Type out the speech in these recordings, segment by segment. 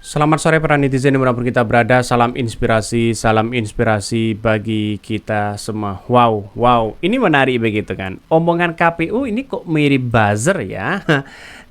Selamat sore para netizen dimanapun kita berada. Salam inspirasi bagi kita semua. Wow, ini menarik begitu kan. Omongan KPU ini kok mirip buzzer ya.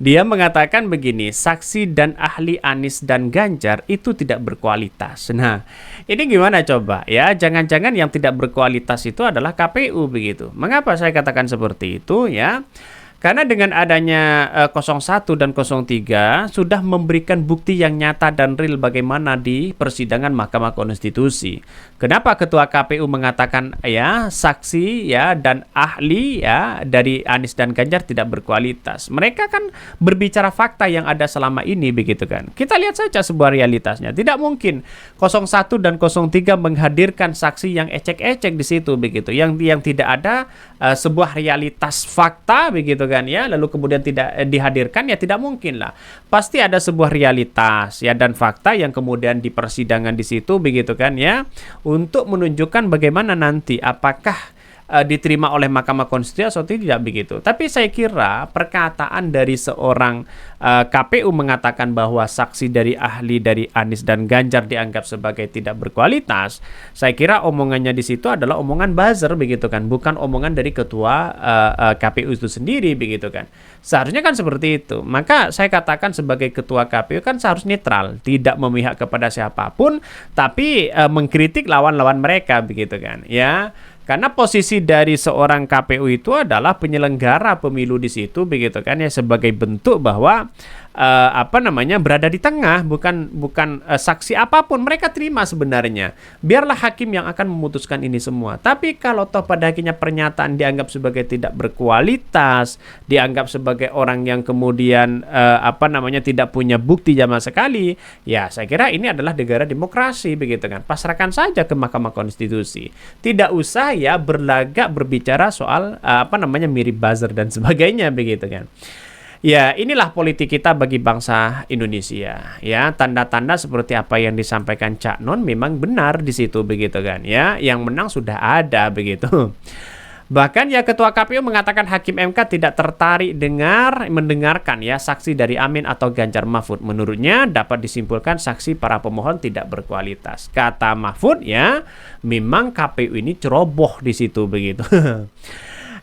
Dia mengatakan begini, saksi dan ahli Anies dan Ganjar itu tidak berkualitas. Nah, ini gimana coba ya? Jangan-jangan yang tidak berkualitas itu adalah KPU begitu. Mengapa saya katakan seperti itu ya? Karena dengan adanya 01 dan 03 sudah memberikan bukti yang nyata dan real bagaimana di persidangan Mahkamah Konstitusi. Kenapa Ketua KPU mengatakan ya saksi ya dan ahli ya dari Anies dan Ganjar tidak berkualitas? Mereka kan berbicara fakta yang ada selama ini begitu kan. Kita lihat saja sebuah realitasnya. Tidak mungkin 01 dan 03 menghadirkan saksi yang ecek-ecek di situ begitu. Yang tidak ada sebuah realitas fakta begitu kan ya, lalu kemudian tidak dihadirkan ya tidak mungkin lah. Pasti ada sebuah realitas ya dan fakta yang kemudian di persidangan di situ begitu kan ya, untuk menunjukkan bagaimana nanti apakah diterima oleh Mahkamah Konstitusi atau tidak begitu. Tapi saya kira perkataan dari seorang KPU mengatakan bahwa saksi dari ahli dari Anies dan Ganjar dianggap sebagai tidak berkualitas, saya kira omongannya di situ adalah omongan buzzer begitu kan, bukan omongan dari ketua KPU itu sendiri begitu kan. Seharusnya kan seperti itu. Maka saya katakan sebagai ketua KPU kan seharusnya netral, tidak memihak kepada siapapun, tapi mengkritik lawan-lawan mereka begitu kan ya. Karena posisi dari seorang KPU itu adalah penyelenggara pemilu di situ begitu kan ya, sebagai bentuk bahwa berada di tengah, bukan saksi apapun mereka terima sebenarnya. Biarlah hakim yang akan memutuskan ini semua. Tapi kalau toh pada akhirnya pernyataan dianggap sebagai tidak berkualitas, dianggap sebagai orang yang kemudian tidak punya bukti sama sekali, ya saya kira ini adalah negara demokrasi begitu kan. Pasrahkan saja ke Mahkamah Konstitusi. Tidak usah ya berlagak berbicara soal mirip buzzer dan sebagainya begitu kan. Ya, inilah politik kita bagi bangsa Indonesia. Ya, tanda-tanda seperti apa yang disampaikan Cak Non memang benar di situ begitu kan. Ya, yang menang sudah ada begitu. Bahkan ya Ketua KPU mengatakan Hakim MK tidak tertarik mendengarkan ya saksi dari Amin atau Ganjar Mahfud. Menurutnya dapat disimpulkan saksi para pemohon tidak berkualitas. Kata Mahfud ya, memang KPU ini ceroboh di situ begitu.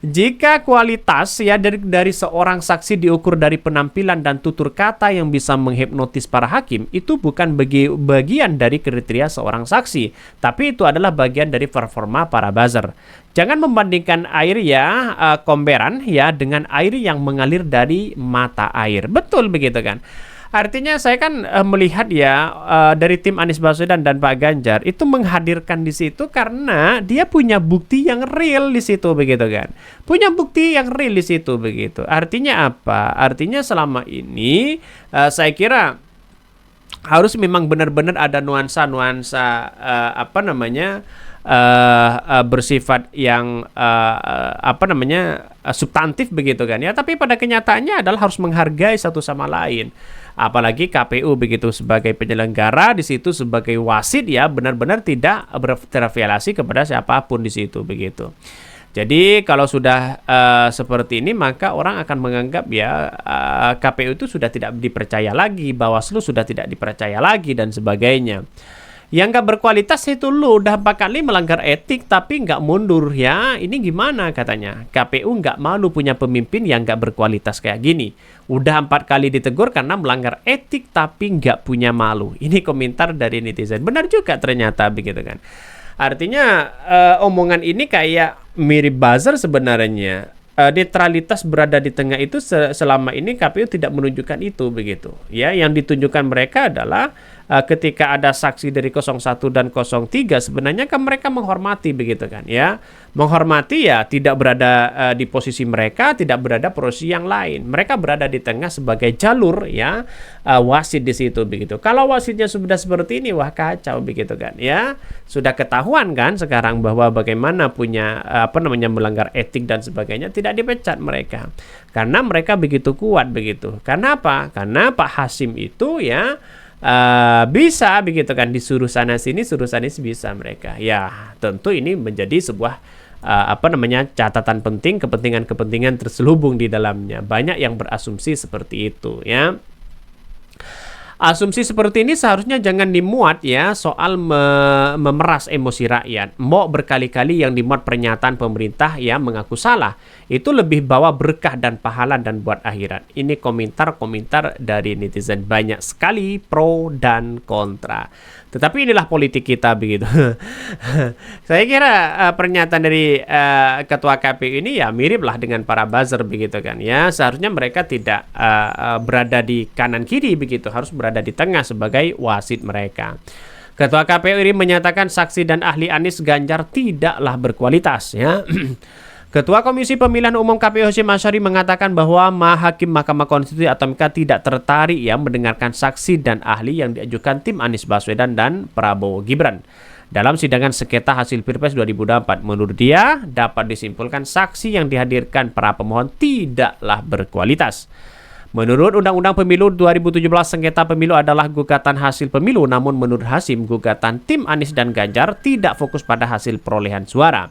Jika kualitas ya dari seorang saksi diukur dari penampilan dan tutur kata yang bisa menghipnotis para hakim, itu bukan bagian dari kriteria seorang saksi, tapi itu adalah bagian dari performa para buzzer. Jangan membandingkan air ya komberan ya dengan air yang mengalir dari mata air. Betul begitu kan? Artinya saya kan melihat ya dari tim Anies Baswedan dan Pak Ganjar itu menghadirkan di situ karena dia punya bukti yang real di situ begitu kan. Punya bukti yang real di situ begitu. Artinya apa? Artinya selama ini saya kira harus memang benar-benar ada nuansa-nuansa bersifat yang substantif begitu kan ya, tapi pada kenyataannya adalah harus menghargai satu sama lain. Apalagi KPU begitu sebagai penyelenggara di situ, sebagai wasit ya, benar-benar tidak berafiliasi kepada siapapun di situ begitu. Jadi kalau sudah seperti ini maka orang akan menganggap ya KPU itu sudah tidak dipercaya lagi, Bawaslu sudah tidak dipercaya lagi dan sebagainya. Yang nggak berkualitas itu lu udah 4 kali melanggar etik tapi nggak mundur ya. Ini gimana katanya? KPU nggak malu punya pemimpin yang nggak berkualitas kayak gini. Udah 4 kali ditegur karena melanggar etik tapi nggak punya malu. Ini komentar dari netizen. Benar juga ternyata begitu kan. Artinya omongan ini kayak mirip buzzer sebenarnya. Netralitas berada di tengah itu selama ini KPU tidak menunjukkan itu begitu. Ya, yang ditunjukkan mereka adalah ketika ada saksi dari 01 dan 03 sebenarnya kan mereka menghormati begitu kan ya. Menghormati ya tidak berada di posisi mereka, tidak berada posisi yang lain. Mereka berada di tengah sebagai jalur ya wasit di situ begitu. Kalau wasitnya sudah seperti ini wah kacau begitu kan ya. Sudah ketahuan kan sekarang bahwa bagaimana punya melanggar etik dan sebagainya, tidak dipecat mereka. Karena mereka begitu kuat begitu. Karena apa? Karena Pak Hasim itu ya bisa begitu kan, disuruh sana sini bisa mereka. Ya, tentu ini menjadi sebuah catatan penting, kepentingan terselubung di dalamnya. Banyak yang berasumsi seperti itu ya. Asumsi seperti ini seharusnya jangan dimuat ya soal memeras emosi rakyat. Mau berkali-kali yang dimuat pernyataan pemerintah yang mengaku salah. Itu lebih bawa berkah dan pahala dan buat akhirat. Ini komentar-komentar dari netizen, banyak sekali pro dan kontra. Tetapi inilah politik kita begitu. Saya kira pernyataan dari ketua KPU ini ya miriplah dengan para buzzer begitu kan ya. Seharusnya mereka tidak berada di kanan kiri begitu, harus berada di tengah sebagai wasit mereka. Ketua KPU ini menyatakan saksi dan ahli Anies Ganjar tidaklah berkualitas ya. Ketua Komisi Pemilihan Umum KPU Hasyim Asyari mengatakan bahwa Hakim Mahkamah Konstitusi atau MK tidak tertarik ya mendengarkan saksi dan ahli yang diajukan tim Anies Baswedan dan Prabowo Gibran dalam sidangan sengketa hasil Pilpres 2024. Menurut dia, dapat disimpulkan saksi yang dihadirkan para pemohon tidaklah berkualitas. Menurut Undang-Undang Pemilu 2017, sengketa pemilu adalah gugatan hasil pemilu. Namun menurut Hasyim, gugatan tim Anies dan Ganjar tidak fokus pada hasil perolehan suara.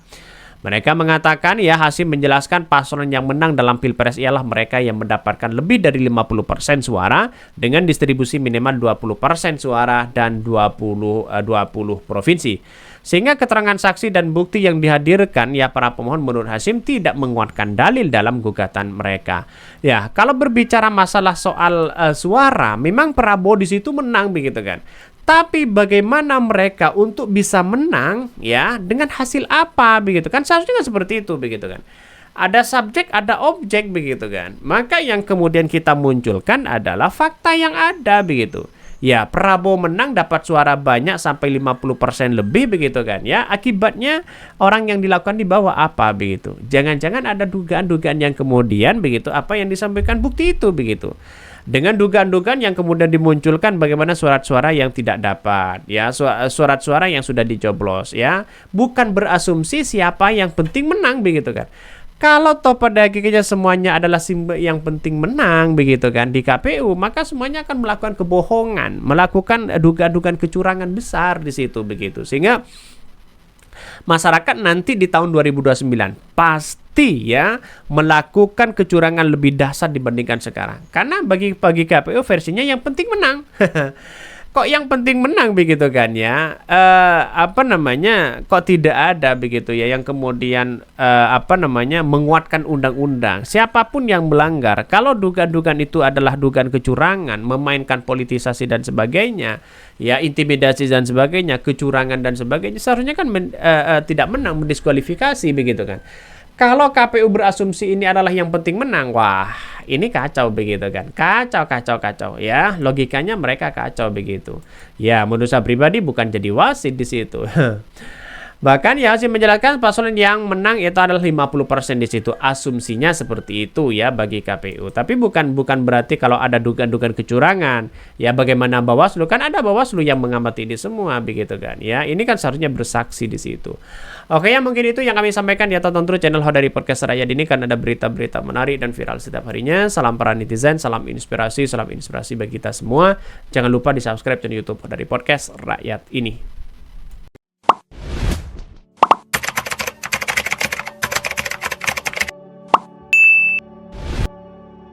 Mereka mengatakan ya, Hasyim menjelaskan paslon yang menang dalam Pilpres ialah mereka yang mendapatkan lebih dari 50% suara dengan distribusi minimal 20% suara dan 20 provinsi. Sehingga keterangan saksi dan bukti yang dihadirkan ya para pemohon menurut Hasyim tidak menguatkan dalil dalam gugatan mereka. Ya, kalau berbicara masalah soal suara, memang Prabowo di situ menang begitu kan. Tapi bagaimana mereka untuk bisa menang ya dengan hasil apa begitu kan, seharusnya kan seperti itu begitu kan. Ada subjek, ada objek begitu kan. Maka yang kemudian kita munculkan adalah fakta yang ada begitu. Ya, Prabowo menang dapat suara banyak sampai 50% lebih begitu kan ya. Akibatnya orang yang dilakukan di bawah apa begitu. Jangan-jangan ada dugaan-dugaan yang kemudian begitu apa yang disampaikan bukti itu begitu. Dengan dugaan-dugaan yang kemudian dimunculkan bagaimana surat-suara yang tidak dapat ya, surat-suara yang sudah dicoblos ya, bukan berasumsi siapa yang penting menang begitu kan. Kalau toh pada hakikatnya semuanya adalah yang penting menang begitu kan di KPU, maka semuanya akan melakukan kebohongan, melakukan dugaan-dugaan kecurangan besar di situ begitu. Sehingga masyarakat nanti di tahun 2029 pasti ya melakukan kecurangan lebih dahsyat dibandingkan sekarang. Karena bagi KPU versinya yang penting menang. Kok yang penting menang begitu kan ya? Kok tidak ada begitu ya yang kemudian menguatkan undang-undang. Siapapun yang melanggar, kalau dugaan-dugaan itu adalah dugaan kecurangan, memainkan politisasi dan sebagainya, ya intimidasi dan sebagainya, kecurangan dan sebagainya, seharusnya kan tidak menang, mendiskualifikasi begitu kan. Kalau KPU berasumsi ini adalah yang penting menang, wah ini kacau begitu kan. Kacau ya. Logikanya mereka kacau begitu. Ya, menurut saya pribadi bukan jadi wasit di situ. Bahkan ya Hasyim menjelaskan paslon yang menang itu adalah 50% di situ. Asumsinya seperti itu ya bagi KPU. Tapi bukan berarti kalau ada dugaan-dugaan kecurangan. Ya bagaimana Bawaslu, kan ada Bawaslu yang mengamati ini semua begitu kan. Ya, ini kan seharusnya bersaksi di situ. Oke ya, mungkin itu yang kami sampaikan. Ya, tonton terus channel Hodari Podcast Rakyat ini kan ada berita-berita menarik dan viral setiap harinya. Salam para netizen, salam inspirasi bagi kita semua. Jangan lupa di-subscribe channel YouTube Hodari Podcast Rakyat ini.